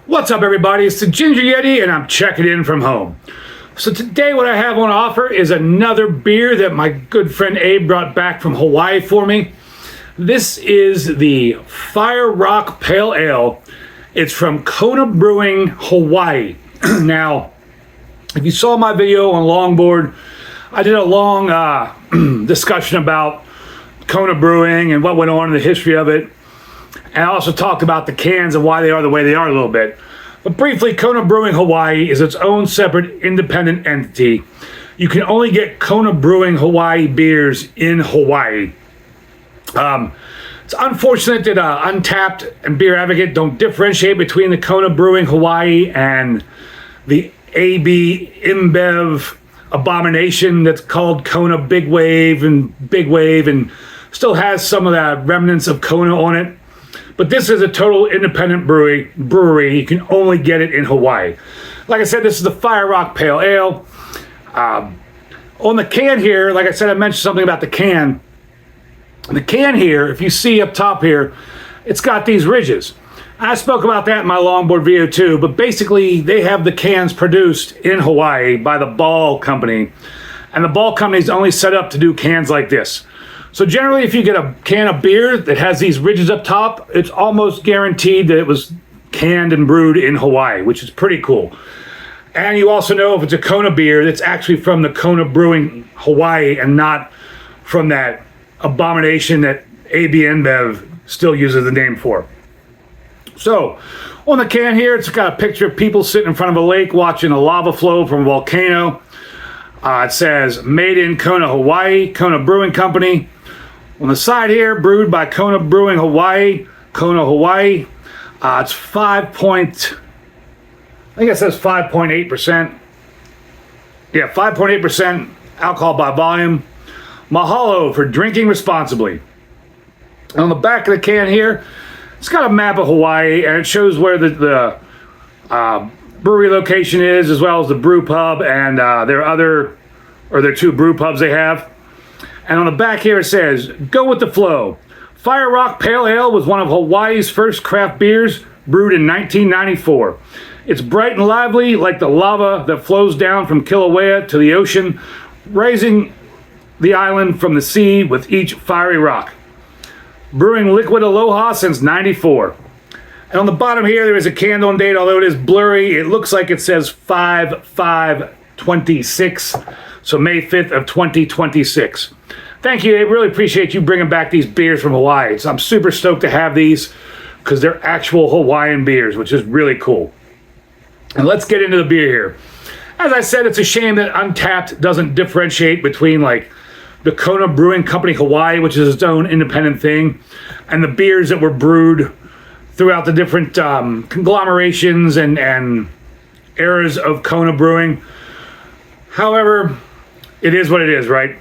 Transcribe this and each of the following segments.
What's up, everybody? It's the Ginger Yeti, and I'm checking in from home. So today what I have on offer is another beer that my good friend Abe brought back from Hawaii for me. This is the Fire Rock Pale Ale. It's from Kona Brewing Hawaii. Now, if you saw my video on Longboard, I did a long discussion about Kona Brewing and what went on in the history of it. And I also talked about the cans and why they are the way they are a little bit. But briefly, Kona Brewing Hawaii is its own separate independent entity. You can only get Kona Brewing Hawaii beers in Hawaii. It's unfortunate that Untapped and Beer Advocate don't differentiate between the Kona Brewing Hawaii and the AbInbev abomination that's called Kona Big Wave and still has some of the remnants of Kona on it. But this is a total independent brewery. You can only get it in Hawaii. Like I said, this is the Fire Rock Pale Ale. On the can here, like I said, I mentioned something about the can. The can here, if you see up top here, it's got these ridges. I spoke about that in my longboard video too, but basically they have the cans produced in Hawaii by the Ball Company. And the Ball Company is only set up to do cans like this. So generally, if you get a can of beer that has these ridges up top, it's almost guaranteed that it was canned and brewed in Hawaii, which is pretty cool. And you also know if it's a Kona beer, that's actually from the Kona Brewing Hawaii and not from that abomination that AbInbev still uses the name for. So, on the can here, it's got a picture of people sitting in front of a lake watching a lava flow from a volcano. It says, made in Kona, Hawaii, Kona Brewing Company. On the side here, brewed by Kona Brewing Hawaii, Kona, Hawaii. It's 5.8%. Yeah, 5.8% alcohol by volume. Mahalo for drinking responsibly. And on the back of the can here, it's got a map of Hawaii, and it shows where the brewery location is, as well as the brew pub and their two brew pubs they have. And on the back here it says, go with the flow. Fire Rock Pale Ale was one of Hawaii's first craft beers, brewed in 1994. It's bright and lively like the lava that flows down from Kilauea to the ocean, raising the island from the sea with each fiery rock. Brewing liquid aloha since 94. And on the bottom here, there is a candle date, although it is blurry. It looks like it says 5/5/26, so May 5th of 2026. Thank you, Abe. Really appreciate you bringing back these beers from Hawaii. So I'm super stoked to have these because they're actual Hawaiian beers, which is really cool. And let's get into the beer here. As I said, it's a shame that Untapped doesn't differentiate between like the Kona Brewing Company Hawaii, which is its own independent thing, and the beers that were brewed throughout the different conglomerations and eras of Kona Brewing. However, it is what it is, right?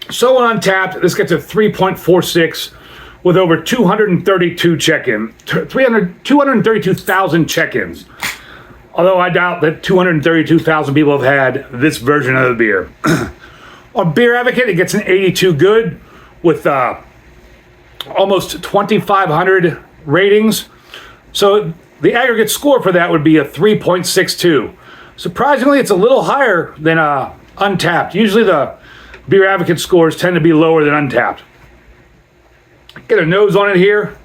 So on Untapped, this gets a 3.46 with over 232,000 check-ins. Although I doubt that 232,000 people have had this version of the beer. On Beer Advocate, it gets an 82 good with almost 2,500 ratings. So the aggregate score for that would be a 3.62. Surprisingly, it's a little higher than Untapped. Usually the Beer Advocate scores tend to be lower than Untapped. Get a nose on it here.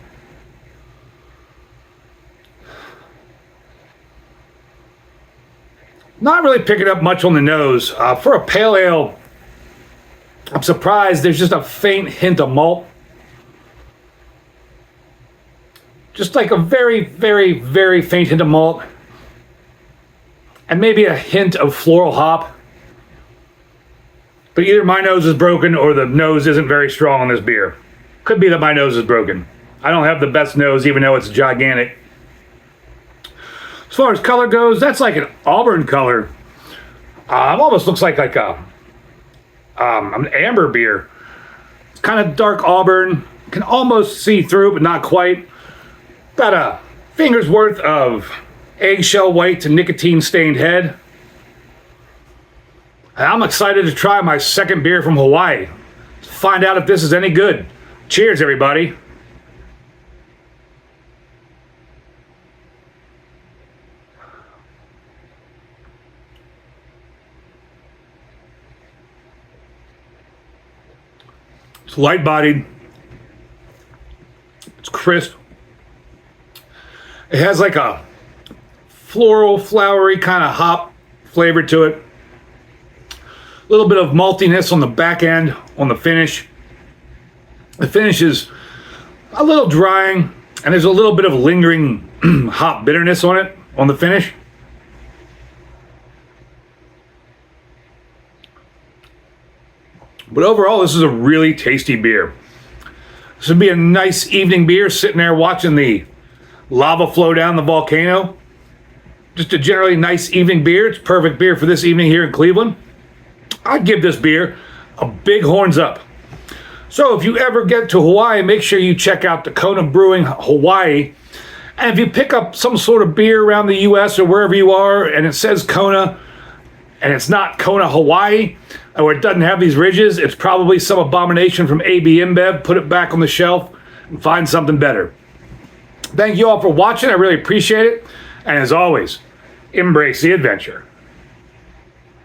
Not really picking up much on the nose. For a pale ale, I'm surprised there's just a faint hint of malt. Just like a very, very, very faint hint of malt. And maybe a hint of floral hop. But either my nose is broken or the nose isn't very strong on this beer. Could be that my nose is broken. I don't have the best nose, even though it's gigantic. As far as color goes, that's like an auburn color. It almost looks like an amber beer. It's kind of dark auburn. Can almost see through, but not quite. About a finger's worth of eggshell white to nicotine stained head. And I'm excited to try my second beer from Hawaii. Find out if this is any good. Cheers, everybody. It's light bodied. It's crisp. It has like a floral, flowery kind of hop flavor to it. A little bit of maltiness on the back end, on the finish. The finish is a little drying, and there's a little bit of lingering hop bitterness on it, on the finish. But overall, this is a really tasty beer. This would be a nice evening beer, sitting there watching the lava flow down the volcano. Just a generally nice evening beer. It's perfect beer for this evening here in Cleveland. I'd give this beer a big horns up. So if you ever get to Hawaii, make sure you check out the Kona Brewing Hawaii. And if you pick up some sort of beer around the U.S. or wherever you are, and it says Kona, and it's not Kona Hawaii, or it doesn't have these ridges, it's probably some abomination from AbInbev. Put it back on the shelf and find something better. Thank you all for watching. I really appreciate it. And as always, embrace the adventure.